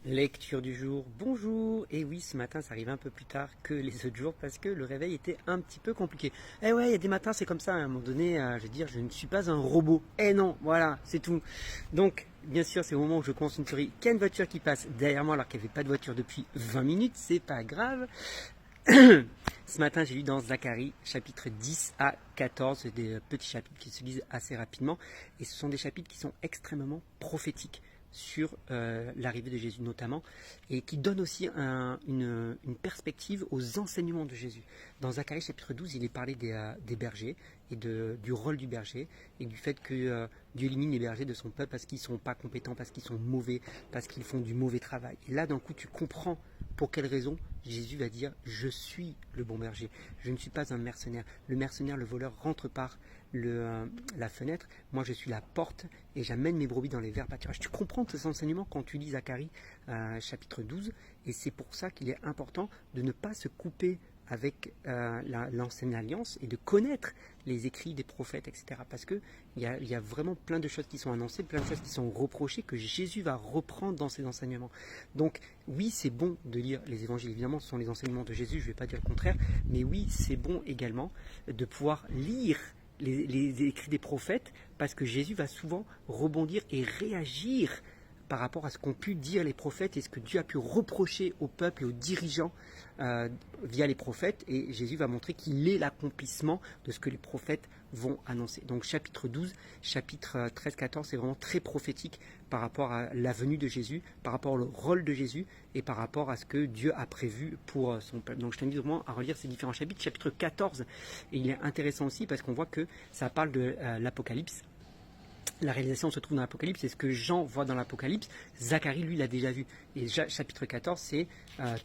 Lecture du jour, bonjour. Et oui, ce matin ça arrive un peu plus tard que les autres jours parce que le réveil était un petit peu compliqué. Eh ouais, il y a des matins c'est comme ça, à un moment donné, je veux dire, je ne suis pas un robot. Eh non, voilà, c'est tout. Donc, bien sûr, c'est au moment où je commence une série, qu'il y a une voiture qui passe derrière moi alors qu'il n'y avait pas de voiture depuis 20 minutes, c'est pas grave. Ce matin, j'ai lu dans Zacharie, chapitre 10 à 14, c'est des petits chapitres qui se lisent assez rapidement, et ce sont des chapitres qui sont extrêmement prophétiques sur l'arrivée de Jésus notamment, et qui donnent aussi une perspective aux enseignements de Jésus. Dans Zacharie chapitre 12, il est parlé des bergers, et du rôle du berger, et du fait que Dieu élimine les bergers de son peuple parce qu'ils ne sont pas compétents, parce qu'ils sont mauvais, parce qu'ils font du mauvais travail. Et là, d'un coup, tu comprends pour quelle raison Jésus va dire « Je suis le bon berger, je ne suis pas un mercenaire. Le mercenaire, le voleur, rentre par la fenêtre. Moi, je suis la porte et j'amène mes brebis dans les verts pâturages. » Tu comprends ces enseignements quand tu lis Zacharie chapitre 12, et c'est pour ça qu'il est important de ne pas se couper avec l'ancienne alliance et de connaître les écrits des prophètes, etc. Parce qu'il y a vraiment plein de choses qui sont annoncées, plein de choses qui sont reprochées, que Jésus va reprendre dans ses enseignements. Donc oui, c'est bon de lire les évangiles, évidemment, ce sont les enseignements de Jésus, je ne vais pas dire le contraire, mais oui, c'est bon également de pouvoir lire les écrits des prophètes, parce que Jésus va souvent rebondir et réagir par rapport à ce qu'ont pu dire les prophètes et ce que Dieu a pu reprocher au peuple et aux dirigeants via les prophètes, et Jésus va montrer qu'il est l'accomplissement de ce que les prophètes vont annoncer. Donc chapitre 12, chapitre 13-14, c'est vraiment très prophétique par rapport à la venue de Jésus, par rapport au rôle de Jésus et par rapport à ce que Dieu a prévu pour son peuple. Donc je t'invite vraiment à relire ces différents chapitres. Chapitre 14, et il est intéressant aussi parce qu'on voit que ça parle de l'Apocalypse. La réalisation se trouve dans l'Apocalypse, c'est ce que Jean voit dans l'Apocalypse. Zacharie, lui, l'a déjà vu. Et chapitre 14, c'est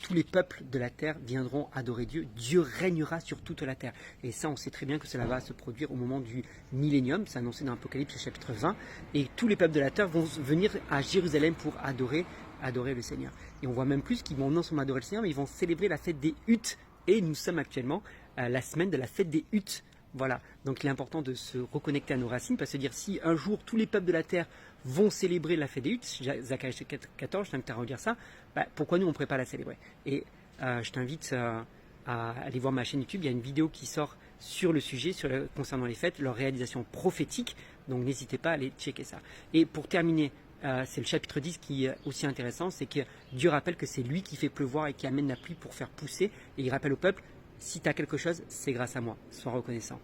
tous les peuples de la terre viendront adorer Dieu. Dieu régnera sur toute la terre. Et ça, on sait très bien que cela va se produire au moment du millénium. C'est annoncé dans l'Apocalypse chapitre 20. Et tous les peuples de la terre vont venir à Jérusalem pour adorer le Seigneur. Et on voit même plus qu'ils vont non seulement adorer le Seigneur, mais ils vont célébrer la fête des huttes. Et nous sommes actuellement à la semaine de la fête des huttes. Voilà, donc il est important de se reconnecter à nos racines, parce que dire si un jour tous les peuples de la terre vont célébrer la fête des huttes, Zacharie 14, je t'invite à redire ça, pourquoi nous on ne pourrait pas la célébrer? Et je t'invite à aller voir ma chaîne YouTube, il y a une vidéo qui sort sur le sujet, concernant les fêtes, leur réalisation prophétique, donc n'hésitez pas à aller checker ça. Et pour terminer, c'est le chapitre 10 qui est aussi intéressant, c'est que Dieu rappelle que c'est lui qui fait pleuvoir et qui amène la pluie pour faire pousser, et il rappelle au peuple, si tu as quelque chose, c'est grâce à moi. Sois reconnaissant.